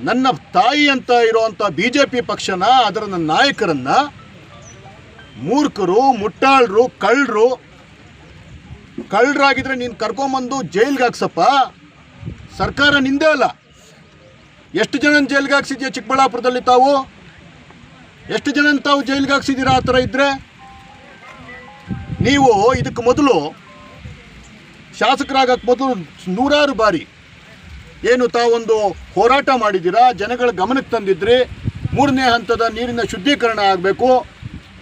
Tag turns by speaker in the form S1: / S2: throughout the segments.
S1: ನನ್ನ ತಾಯಿ ಅಂತ ಇರುವಂಥ BJP ಪಕ್ಷನ, ಅದರ ನಾಯಕರನ್ನು ಮೂರ್ಖರು, ಮುಟ್ಟಾಳರು, ಕಳ್ಳರಾಗಿದ್ದರೆ ನೀನು ಕರ್ಕೊಂಬಂದು ಜೈಲಿಗೆ ಹಾಕ್ಸಪ್ಪ. ಸರ್ಕಾರ ನಿಂದೇ ಅಲ್ಲ. ಎಷ್ಟು ಜನ ಜೈಲಿಗೆ ಹಾಕ್ಸಿದ್ಯಾ ಚಿಕ್ಕಬಳ್ಳಾಪುರದಲ್ಲಿ ತಾವು? ಎಷ್ಟು ಜನ ತಾವು ಜೈಲಿಗೆ ಹಾಕ್ಸಿದ್ದೀರಾ ಆ ಥರ ಇದ್ದರೆ? ನೀವು ಇದಕ್ಕೆ ಮೊದಲು ಶಾಸಕರಾಗಕ್ಕೆ ಮೊದಲು ನೂರಾರು ಬಾರಿ ಏನು ತಾವೊಂದು ಹೋರಾಟ ಮಾಡಿದ್ದೀರಾ, ಜನಗಳ ಗಮನಕ್ಕೆ ತಂದಿದ್ರಿ. 3ನೇ ಹಂತದ ನೀರಿನ ಶುದ್ಧೀಕರಣ ಆಗಬೇಕು,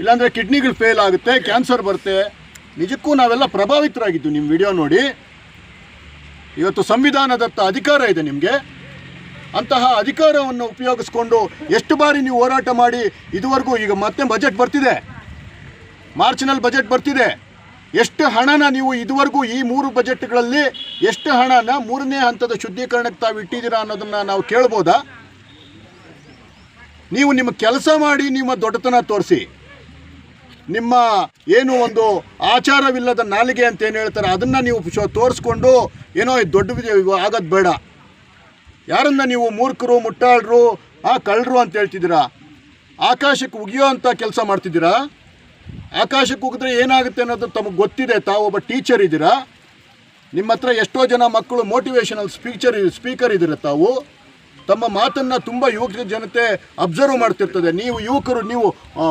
S1: ಇಲ್ಲಾಂದರೆ ಕಿಡ್ನಿಗಳು ಫೇಲ್ ಆಗುತ್ತೆ, ಕ್ಯಾನ್ಸರ್ ಬರುತ್ತೆ. ನಿಜಕ್ಕೂ ನಾವೆಲ್ಲ ಪ್ರಭಾವಿತರಾಗಿದ್ದು ನಿಮ್ಮ ವಿಡಿಯೋ ನೋಡಿ. ಇವತ್ತು ಸಂವಿಧಾನದತ್ತ ಅಧಿಕಾರ ಇದೆ ನಿಮಗೆ. ಅಂತಹ ಅಧಿಕಾರವನ್ನು ಉಪಯೋಗಿಸ್ಕೊಂಡು ಎಷ್ಟು ಬಾರಿ ನೀವು ಹೋರಾಟ ಮಾಡಿ ಇದುವರೆಗೂ, ಈಗ ಮತ್ತೆ ಬಜೆಟ್ ಬರ್ತಿದೆ, ಮಾರ್ಚ್ನಲ್ಲಿ ಬಜೆಟ್ ಬರ್ತಿದೆ, ಎಷ್ಟು ಹಣನ ನೀವು ಇದುವರೆಗೂ ಈ 3 ಬಜೆಟ್ಗಳಲ್ಲಿ ಎಷ್ಟು ಹಣನ 3ನೇ ಹಂತದ ಶುದ್ಧೀಕರಣಕ್ಕೆ ತಾವು ಇಟ್ಟಿದ್ದೀರಾ ಅನ್ನೋದನ್ನು ನಾವು ಕೇಳ್ಬೋದಾ? ನೀವು ನಿಮ್ಮ ಕೆಲಸ ಮಾಡಿ, ನಿಮ್ಮ ದೊಡ್ಡತನ ತೋರಿಸಿ, ನಿಮ್ಮ ಏನು ಒಂದು ಆಚಾರವಿಲ್ಲದ ನಾಲಿಗೆ ಅಂತ ಏನು ಹೇಳ್ತಾರೆ ಅದನ್ನು ನೀವು ತೋರಿಸ್ಕೊಂಡು ಏನೋ ದೊಡ್ಡ ಆಗೋದು ಬೇಡ. ಯಾರನ್ನ ನೀವು ಮೂರ್ಖರು, ಮುಟ್ಟಾಳರು, ಕಳ್ಳರು ಅಂತ ಹೇಳ್ತಿದ್ದೀರಾ? ಆಕಾಶಕ್ಕೆ ಉಗಿಯೋ ಅಂಥ ಕೆಲಸ ಮಾಡ್ತಿದ್ದೀರಾ? ಆಕಾಶಕ್ಕೆ ಉಗಿದ್ರೆ ಏನಾಗುತ್ತೆ ಅನ್ನೋದು ತಮಗೆ ಗೊತ್ತಿದೆ. ತಾವು ಒಬ್ಬ ಟೀಚರ್ ಇದ್ದೀರಾ, ನಿಮ್ಮ ಹತ್ರ ಎಷ್ಟೋ ಜನ ಮಕ್ಕಳು ಮೋಟಿವೇಶನಲ್ ಸ್ಪೀಕರ್ ಇದ್ದೀರ. ತಾವು ತಮ್ಮ ಮಾತನ್ನು ತುಂಬ ಯುವಕ ಜನತೆ ಅಬ್ಸರ್ವ್ ಮಾಡ್ತಿರ್ತದೆ. ನೀವು ಯುವಕರು, ನೀವು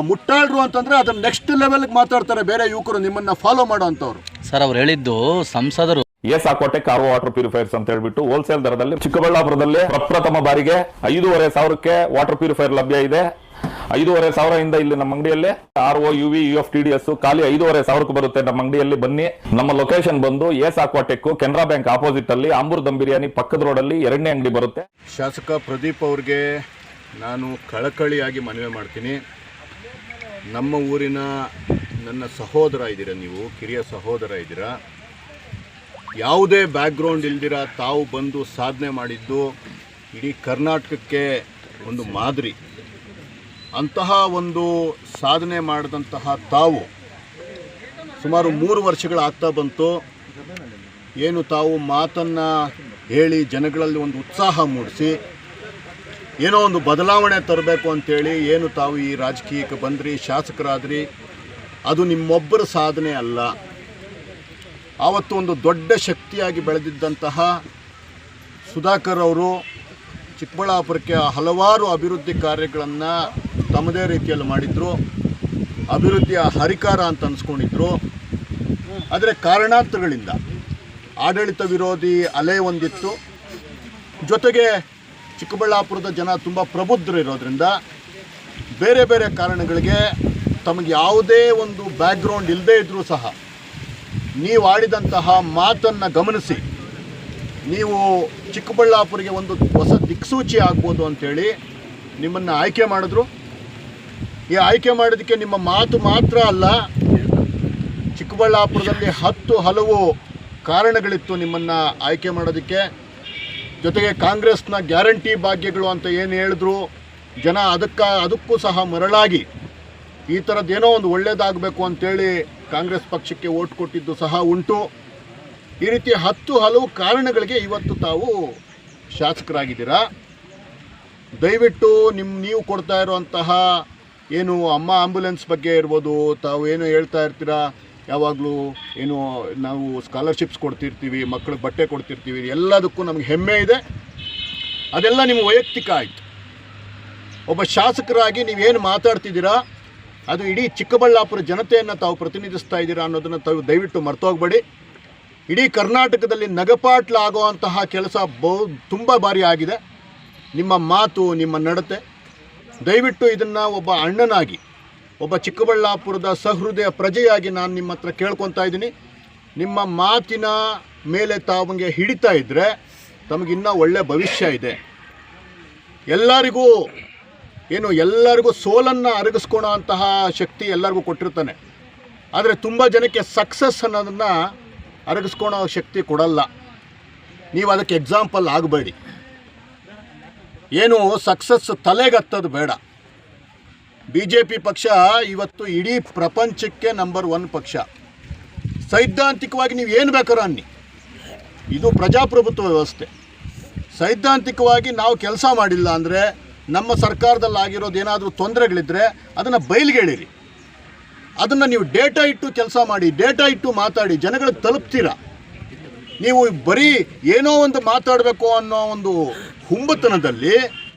S1: ಮುಟ್ಟಾಳರು ಅಂತಂದರೆ ಅದನ್ನು ನೆಕ್ಸ್ಟ್ ಲೆವೆಲ್ಗೆ ಮಾತಾಡ್ತಾರೆ ಬೇರೆ ಯುವಕರು ನಿಮ್ಮನ್ನು ಫಾಲೋ ಮಾಡೋ ಅಂಥವ್ರು.
S2: ಸರ್ ಅವ್ರು ಹೇಳಿದ್ದು ಸಂಸದರು
S3: ಸಾಕೋಟೆ ಕಾರ್ವೋ ವಾಟರ್ ಪ್ಯೂರಿಫೈರ್ಸ್ ಅಂತ ಹೇಳ್ಬಿಟ್ಟು ಹೋಲ್ಸೇಲ್ ದರದಲ್ಲಿ ಚಿಕ್ಕಬಳ್ಳಾಪುರದಲ್ಲಿ ಪ್ರಪ್ರಥಮ ಬಾರಿಗೆ 5,500ಕ್ಕೆ ವಾಟರ್ ಪ್ಯೂರಿಫೈರ್ ಲಭ್ಯ ಇದೆ. 5,500 ಇಲ್ಲಿ ನಮ್ಮ ಅಂಗಡಿಯಲ್ಲಿ RO UV UF TDS ಖಾಲಿ 5,500ಕ್ಕೆ ಬರುತ್ತೆ ನಮ್ಮ ಅಂಗಡಿಯಲ್ಲಿ. ಬನ್ನಿ, ನಮ್ಮ ಲೊಕೇಶನ್ ಬಂದು ಸಾಕೋಟೆಕ್ ಕೆನರಾ ಬ್ಯಾಂಕ್ ಆಪೋಸಿಟ್ ಅಲ್ಲಿ ಆಂಬೂರ್ ದಮ್ ಬಿರಿಯಾನಿ ಪಕ್ಕದ ರೋಡಲ್ಲಿ 2ನೇ ಅಂಗಡಿ ಬರುತ್ತೆ.
S1: ಶಾಸಕ ಪ್ರದೀಪ್ ಅವ್ರಿಗೆ ನಾನು ಕಳಕಳಿಯಾಗಿ ಮನವಿ ಮಾಡ್ತೀನಿ. ನಮ್ಮ ಊರಿನ ನನ್ನ ಸಹೋದರ ಇದ್ದೀರಾ, ನೀವು ಕಿರಿಯ ಸಹೋದರ ಇದ್ದೀರಾ. ಯಾವುದೇ ಬ್ಯಾಕ್ಗ್ರೌಂಡ್ ಇಲ್ದಿರ ತಾವು ಬಂದು ಸಾಧನೆ ಮಾಡಿದ್ದು ಇಡೀ ಕರ್ನಾಟಕಕ್ಕೆ ಒಂದು ಮಾದರಿ. ಅಂತಹ ಒಂದು ಸಾಧನೆ ಮಾಡಿದಂತಹ ತಾವು ಸುಮಾರು 3 ವರ್ಷಗಳಾಗ್ತಾ ಬಂತು. ಏನು ತಾವು ಮಾತನ್ನು ಹೇಳಿ ಜನಗಳಲ್ಲಿ ಒಂದು ಉತ್ಸಾಹ ಮೂಡಿಸಿ ಏನೋ ಒಂದು ಬದಲಾವಣೆ ತರಬೇಕು ಅಂಥೇಳಿ ಏನು ತಾವು ಈ ರಾಜಕೀಯಕ್ಕೆ ಬಂದ್ರಿ, ಶಾಸಕರಾದ್ರಿ. ಅದು ನಿಮ್ಮೊಬ್ಬರ ಸಾಧನೆ ಅಲ್ಲ. ಆವತ್ತು ಒಂದು ದೊಡ್ಡ ಶಕ್ತಿಯಾಗಿ ಬೆಳೆದಿದ್ದಂತಹ ಸುಧಾಕರ್ ಅವರು ಚಿಕ್ಕಬಳ್ಳಾಪುರಕ್ಕೆ ಹಲವಾರು ಅಭಿವೃದ್ಧಿ ಕಾರ್ಯಗಳನ್ನು ತಮ್ಮದೇ ರೀತಿಯಲ್ಲಿ ಮಾಡಿದರು. ಅಭಿವೃದ್ಧಿಯ ಹರಿಕಾರ ಅಂತ ಅನ್ಸ್ಕೊಂಡಿದ್ರು. ಆದರೆ ಕಾರಣಾಂತರಗಳಿಂದ ಆಡಳಿತ ವಿರೋಧಿ ಅಲೆ ಒಂದಿತ್ತು. ಜೊತೆಗೆ ಚಿಕ್ಕಬಳ್ಳಾಪುರದ ಜನ ತುಂಬ ಪ್ರಬುದ್ಧರು ಇರೋದ್ರಿಂದ ಬೇರೆ ಬೇರೆ ಕಾರಣಗಳಿಗೆ ತಮಗೆ ಯಾವುದೇ ಒಂದು ಬ್ಯಾಕ್ಗ್ರೌಂಡ್ ಇಲ್ಲದೇ ಇದ್ದರೂ ಸಹ ನೀವು ಆಡಿದಂತಹ ಮಾತನ್ನು ಗಮನಿಸಿ ನೀವು ಚಿಕ್ಕಬಳ್ಳಾಪುರಿಗೆ ಒಂದು ಹೊಸ ದಿಕ್ಸೂಚಿ ಆಗ್ಬೋದು ಅಂಥೇಳಿ ನಿಮ್ಮನ್ನು ಆಯ್ಕೆ ಮಾಡಿದ್ರು. ಈ ಆಯ್ಕೆ ಮಾಡೋದಕ್ಕೆ ನಿಮ್ಮ ಮಾತು ಮಾತ್ರ ಅಲ್ಲ, ಚಿಕ್ಕಬಳ್ಳಾಪುರದಲ್ಲಿ ಹಲವು ಕಾರಣಗಳಿತ್ತು ನಿಮ್ಮನ್ನು ಆಯ್ಕೆ ಮಾಡೋದಕ್ಕೆ. ಜೊತೆಗೆ ಕಾಂಗ್ರೆಸ್ನ ಗ್ಯಾರಂಟಿ ಭಾಗ್ಯಗಳು ಅಂತ ಏನು ಹೇಳಿದ್ರು ಜನ, ಅದಕ್ಕೂ ಸಹ ಮರಳಾಗಿ ಈ ಥರದ್ದೇನೋ ಒಂದು ಒಳ್ಳೆಯದಾಗಬೇಕು ಅಂಥೇಳಿ ಕಾಂಗ್ರೆಸ್ ಪಕ್ಷಕ್ಕೆ ಓಟ್ ಕೊಟ್ಟಿದ್ದು ಸಹ ಉಂಟು. ಈ ರೀತಿ ಹಲವು ಕಾರಣಗಳಿಗೆ ಇವತ್ತು ತಾವು ಶಾಸಕರಾಗಿದ್ದೀರಾ. ದಯವಿಟ್ಟು ನೀವು ಕೊಡ್ತಾ ಇರುವಂತಹ ಏನು ಅಮ್ಮ ಆಂಬ್ಯುಲೆನ್ಸ್ ಬಗ್ಗೆ ಇರ್ಬೋದು, ತಾವು ಏನು ಹೇಳ್ತಾ ಇರ್ತೀರಾ ಯಾವಾಗಲೂ, ಏನು ನಾವು ಸ್ಕಾಲರ್ಶಿಪ್ಸ್ ಕೊಡ್ತಿರ್ತೀವಿ, ಮಕ್ಕಳಿಗೆ ಬಟ್ಟೆ ಕೊಡ್ತಿರ್ತೀವಿ, ಎಲ್ಲದಕ್ಕೂ ನಮಗೆ ಹೆಮ್ಮೆ ಇದೆ. ಅದೆಲ್ಲ ನಿಮ್ಮ ವೈಯಕ್ತಿಕ ಆಯಿತು. ಒಬ್ಬ ಶಾಸಕರಾಗಿ ನೀವೇನು ಮಾತಾಡ್ತಿದ್ದೀರಾ ಅದು ಇಡೀ ಚಿಕ್ಕಬಳ್ಳಾಪುರ ಜನತೆಯನ್ನು ತಾವು ಪ್ರತಿನಿಧಿಸ್ತಾ ಇದ್ದೀರಾ ಅನ್ನೋದನ್ನು ತಾವು ದಯವಿಟ್ಟು ಮರ್ತೋಗ್ಬೇಡಿ. ಇಡೀ ಕರ್ನಾಟಕದಲ್ಲಿ ನಗಪಾಟ್ಲಾಗುವಂತಹ ಕೆಲಸ ತುಂಬ ಬಾರಿ ಆಗಿದೆ. ನಿಮ್ಮ ಮಾತು, ನಿಮ್ಮ ನಡತೆ, ದಯವಿಟ್ಟು ಇದನ್ನು ಒಬ್ಬ ಅಣ್ಣನಾಗಿ, ಒಬ್ಬ ಚಿಕ್ಕಬಳ್ಳಾಪುರದ ಸಹೃದಯ ಪ್ರಜೆಯಾಗಿ ನಾನು ನಿಮ್ಮ ಹತ್ರ ಕೇಳ್ಕೊತಾ ಇದ್ದೀನಿ. ನಿಮ್ಮ ಮಾತಿನ ಮೇಲೆ ತಾವಂಗೆ ಹಿಡಿತಾ ಇದ್ದರೆ ತಮಗಿನ್ನೂ ಒಳ್ಳೆಯ ಭವಿಷ್ಯ ಇದೆ. ಎಲ್ಲರಿಗೂ ಸೋಲನ್ನು ಅರಗಿಸ್ಕೊಳೋ ಅಂತಹ ಶಕ್ತಿ ಎಲ್ಲರಿಗೂ ಕೊಟ್ಟಿರ್ತಾನೆ. ಆದರೆ ತುಂಬ ಜನಕ್ಕೆ ಸಕ್ಸಸ್ ಅನ್ನೋದನ್ನು ಅರಗಿಸ್ಕೊಳೋ ಶಕ್ತಿ ಕೊಡಲ್ಲ. ನೀವು ಅದಕ್ಕೆ ಎಕ್ಸಾಂಪಲ್ ಆಗಬೇಡಿ. ಏನು ಸಕ್ಸಸ್ ತಲೆಗತ್ತದು ಬೇಡ. BJP ಪಕ್ಷ ಇವತ್ತು ಇಡೀ ಪ್ರಪಂಚಕ್ಕೆ ನಂಬರ್ 1 ಪಕ್ಷ. ಸೈದ್ಧಾಂತಿಕವಾಗಿ ನೀವು ಏನು ಬೇಕಾದ್ರೂ ಅನ್ನಿ, ಇದು ಪ್ರಜಾಪ್ರಭುತ್ವ ವ್ಯವಸ್ಥೆ. ಸೈದ್ಧಾಂತಿಕವಾಗಿ ನಾವು ಕೆಲಸ ಮಾಡಿಲ್ಲ ಅಂದರೆ, ನಮ್ಮ ಸರ್ಕಾರದಲ್ಲಿ ಆಗಿರೋದು ಏನಾದರೂ ತೊಂದರೆಗಳಿದ್ದರೆ ಅದನ್ನು ಬಯಲಿಗೆಳಿರಿ. ಅದನ್ನು ನೀವು ಡೇಟಾ ಇಟ್ಟು ಕೆಲಸ ಮಾಡಿ, ಡೇಟಾ ಇಟ್ಟು ಮಾತಾಡಿ, ಜನಗಳಿಗೆ ತಲುಪ್ತೀರಾ. ನೀವು ಬರೀ ಏನೋ ಒಂದು ಮಾತಾಡಬೇಕು ಅನ್ನೋ ಒಂದು ಹುಂಬತನದಲ್ಲಿ